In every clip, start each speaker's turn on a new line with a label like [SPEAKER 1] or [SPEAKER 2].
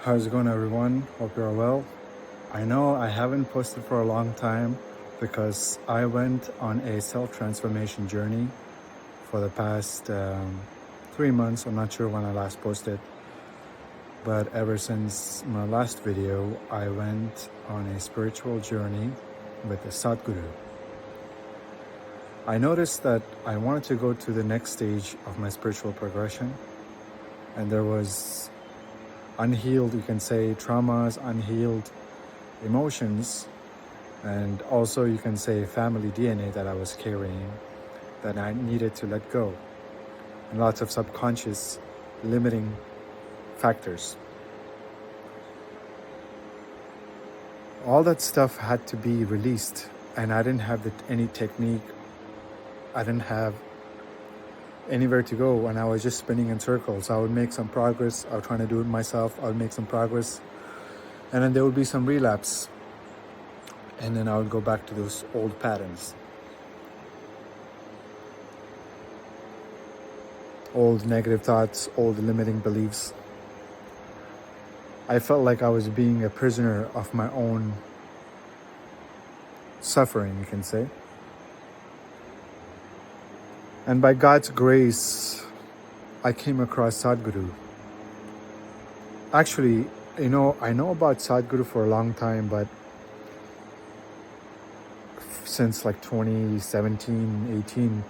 [SPEAKER 1] How's it going, everyone? Hope you're well. I know I haven't posted for a long time because I went on a self-transformation journey for the past 3 months. I'm not sure when I last posted, but ever since my last video, I went on a spiritual journey with the Sadhguru. I noticed that I wanted to go to the next stage of my spiritual progression, and there was unhealed, you can say, traumas, unhealed emotions, and also you can say family DNA that I was carrying that I needed to let go, and lots of subconscious limiting factors. All that stuff had to be released, and I didn't have any technique. I didn't have anywhere to go, and I was just spinning in circles. I would make some progress. I was trying to do it myself. I would make some progress, and then there would be some relapse, and then I would go back to those old patterns, old negative thoughts, old limiting beliefs. I felt like I was being a prisoner of my own suffering, you can say. And by God's grace, I came across Sadhguru. Actually, I know about Sadhguru for a long time, but since like 2017, 18.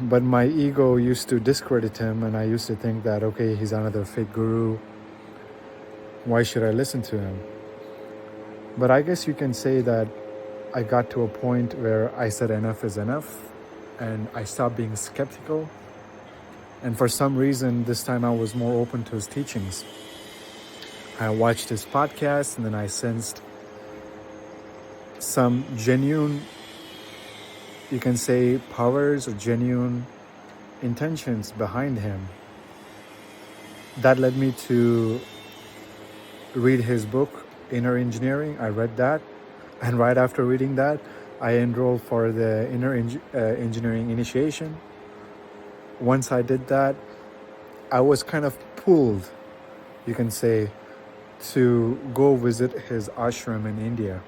[SPEAKER 1] But my ego used to discredit him, and I used to think that, okay, he's another fake guru. Why should I listen to him? But I guess you can say that I got to a point where I said enough is enough, and I stopped being skeptical. And for some reason, this time I was more open to his teachings. I watched his podcast, and then I sensed some genuine, you can say, powers or genuine intentions behind him. That led me to read his book, Inner Engineering. I read that, and right after reading that, I enrolled for the Inner Engineering initiation. Once I did that, I was kind of pulled, you can say, to go visit his ashram in India.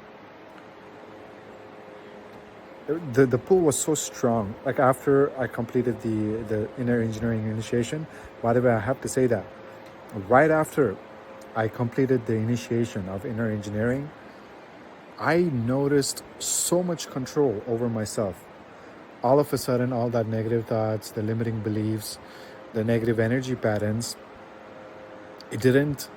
[SPEAKER 1] The pull was so strong. Like after I completed the Inner Engineering initiation, by the way, I have to say that right after I completed the initiation of Inner Engineering, I noticed so much control over myself. All of a sudden, all that negative thoughts, the limiting beliefs, the negative energy patterns, it didn't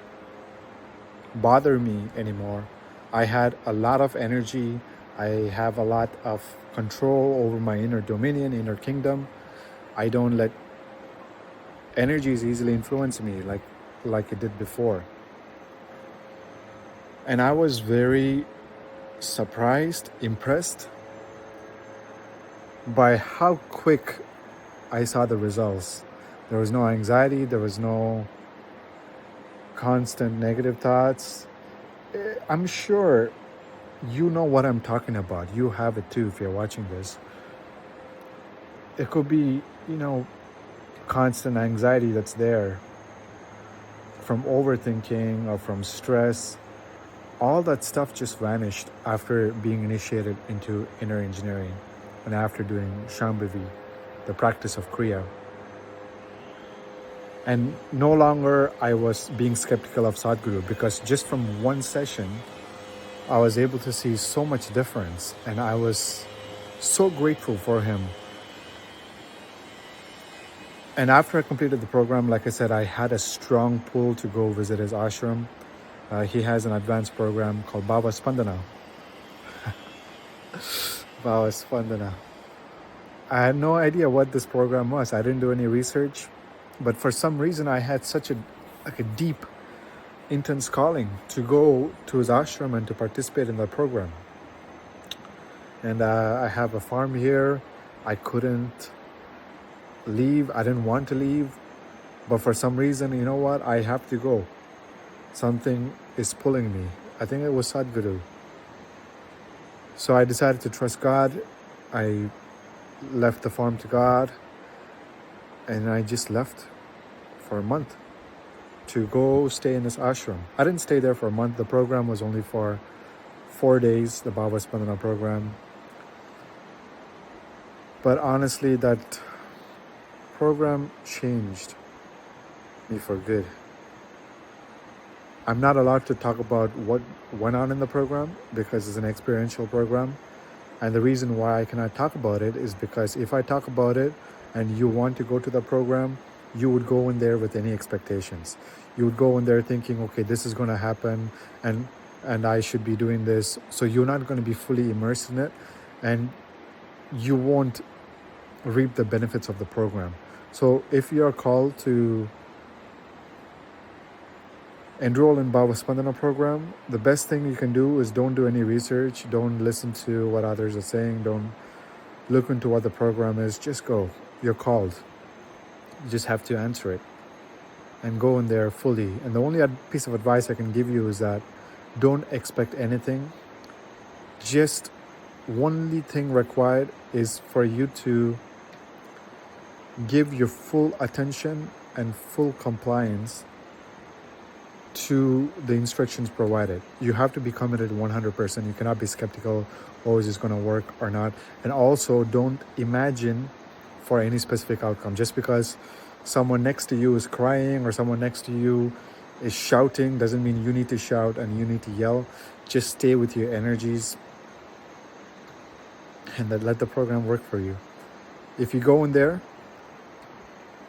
[SPEAKER 1] bother me anymore. I had a lot of energy. I have a lot of control over my inner dominion, inner kingdom. I don't let energies easily influence me like it did before. And I was very surprised, impressed by how quick I saw the results. There was no anxiety, there was no constant negative thoughts. I'm sure you know what I'm talking about. You have it too if you're watching this. It could be, constant anxiety that's there from overthinking or from stress. All that stuff just vanished after being initiated into Inner Engineering and after doing Shambhavi, the practice of Kriya. And no longer I was being skeptical of Sadhguru, because just from one session, I was able to see so much difference, and I was so grateful for him. And after I completed the program, like I said, I had a strong pull to go visit his ashram. He has an advanced program called Bhava Spandana. Bhava Spandana. I had no idea what this program was. I didn't do any research, but for some reason I had such a deep, intense calling to go to his ashram and to participate in that program. And I have a farm here. I couldn't leave. I didn't want to leave, but for some reason, you know what? I have to go. Something is pulling me. I think it was Sadhguru. So I decided to trust God. I left the farm to God, and I just left for a month. to go stay in this ashram. I didn't stay there for a month. The program was only for 4 days, the Bhava Spandana program. But honestly, that program changed me for good. I'm not allowed to talk about what went on in the program because it's an experiential program. And the reason why I cannot talk about it is because if I talk about it and you want to go to the program, you would go in there with any expectations. You would go in there thinking, okay, this is going to happen and I should be doing this. So you're not going to be fully immersed in it and you won't reap the benefits of the program. So if you are called to enroll in Bhava Spandana program, the best thing you can do is don't do any research, don't listen to what others are saying, don't look into what the program is, just go. You're called. You just have to answer it and go in there fully. And the only piece of advice I can give you is that don't expect anything. Just only thing required is for you to give your full attention and full compliance to the instructions provided. You have to be committed 100%. You cannot be skeptical, oh, is this going to work or not? And also don't imagine for any specific outcome. Just because someone next to you is crying or someone next to you is shouting doesn't mean you need to shout and you need to yell. Just stay with your energies and let the program work for you. If you go in there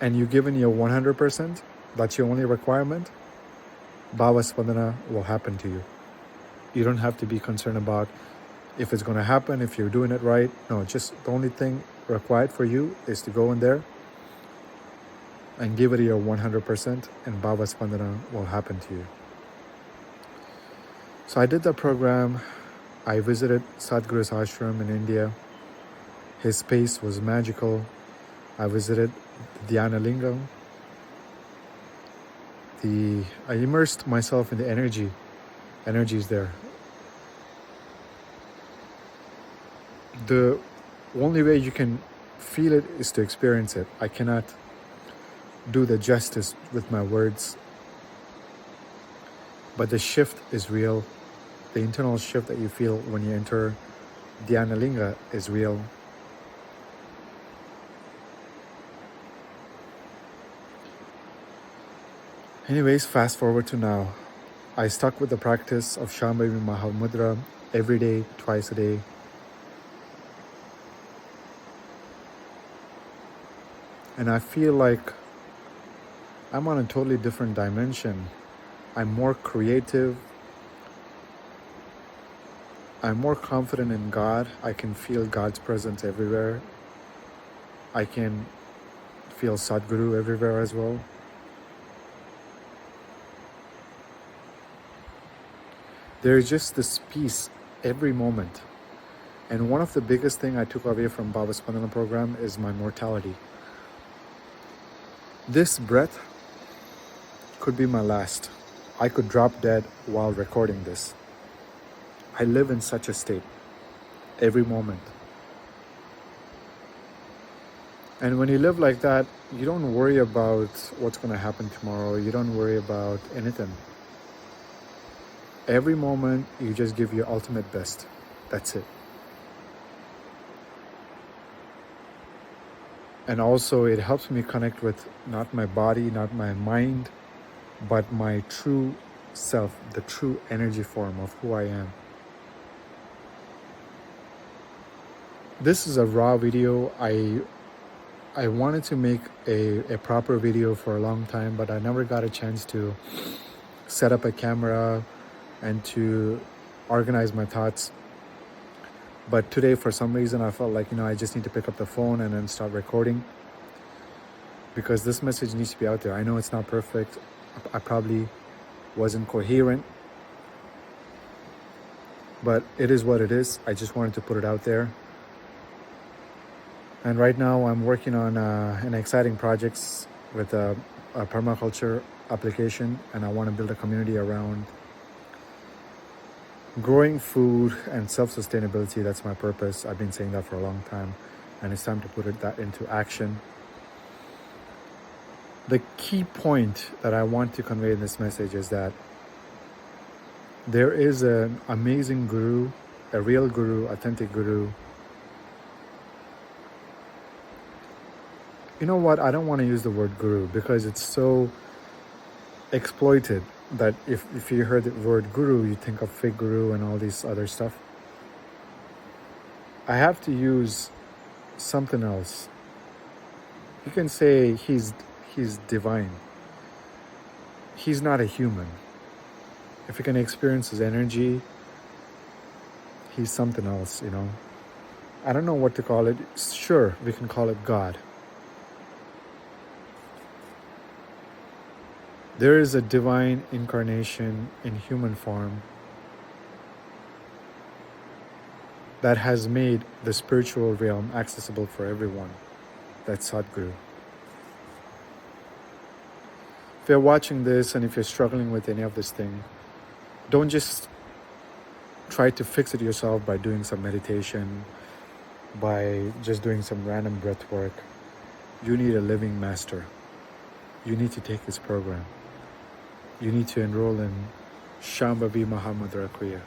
[SPEAKER 1] and you're given your 100%, that's your only requirement, Bhava Spandana will happen to you. You don't have to be concerned about if it's going to happen, if you're doing it right. No, just the only thing required for you is to go in there and give it your 100% and Bhava Spandana will happen to you. So I did the program. I visited Sadhguru's ashram in India. His space was magical. I visited Dhyana Lingam. I immersed myself in the energy. Energy is there. The only way you can feel it is to experience it. I cannot do the justice with my words. But the shift is real. The internal shift that you feel when you enter Dhyana Linga is real. Anyways, fast forward to now. I stuck with the practice of Shambhavi Mahamudra every day, twice a day. And I feel like I'm on a totally different dimension. I'm more creative. I'm more confident in God. I can feel God's presence everywhere. I can feel Sadhguru everywhere as well. There's just this peace every moment. And one of the biggest thing I took away from Bhava Spandana program is my mortality. This breath could be my last. I could drop dead while recording this. I live in such a state every moment. And when you live like that, you don't worry about what's going to happen tomorrow. You don't worry about anything. Every moment, you just give your ultimate best. That's it. And also, it helps me connect with not my body, not my mind, but my true self, the true energy form of who I am. This is a raw video. I wanted to make a proper video for a long time, but I never got a chance to set up a camera and to organize my thoughts. But today, for some reason, I felt like, I just need to pick up the phone and then start recording because this message needs to be out there. I know it's not perfect. I probably wasn't coherent, but it is what it is. I just wanted to put it out there. And right now, I'm working on an exciting projects with a permaculture application, and I want to build a community around growing food and self-sustainability. That's my purpose. I've been saying that for a long time, and it's time to put that into action. The key point that I want to convey in this message is that there is an amazing guru, a real guru, authentic guru. You know what? I don't want to use the word guru because it's so exploited that if you heard the word guru, you think of fake guru and all these other stuff. I have to use something else. You can say he's divine. He's not a human. If you can experience his energy, he's something else, I don't know what to call it. Sure, we can call it God. There is a divine incarnation in human form that has made the spiritual realm accessible for everyone. That's Sadhguru. If you're watching this and if you're struggling with any of this thing, don't just try to fix it yourself by doing some meditation, by just doing some random breath work. You need a living master. You need to take this program. You need to enroll in Shambhavi Mahamudra Kriya.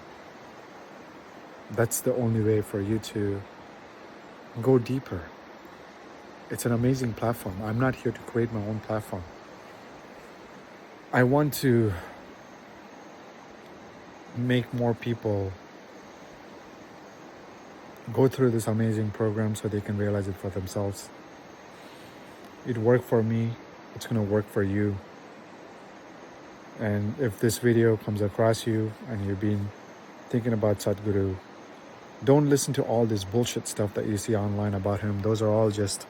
[SPEAKER 1] That's the only way for you to go deeper. It's an amazing platform. I'm not here to create my own platform. I want to make more people go through this amazing program so they can realize it for themselves. It worked for me. It's going to work for you. And if this video comes across you and you've been thinking about Sadhguru, don't listen to all this bullshit stuff that you see online about him. Those are all just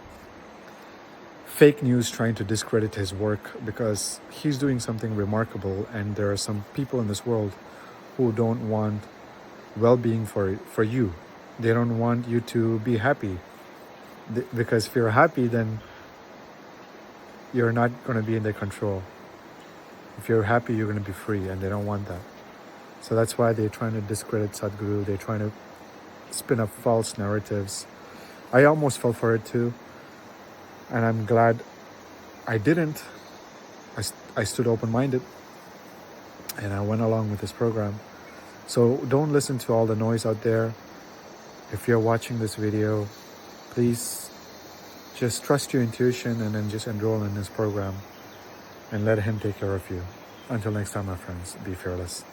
[SPEAKER 1] fake news trying to discredit his work, because he's doing something remarkable, and there are some people in this world who don't want well-being for you. They don't want you to be happy, because if you're happy, then you're not going to be in their control. If you're happy, you're going to be free, and they don't want that. So that's why they're trying to discredit Sadhguru. They're trying to spin up false narratives. I almost fell for it too, and I'm glad I didn't. I stood open-minded, and I went along with this program. So don't listen to all the noise out there. If you're watching this video, please just trust your intuition and then just enroll in this program and let him take care of you. Until next time, my friends, be fearless.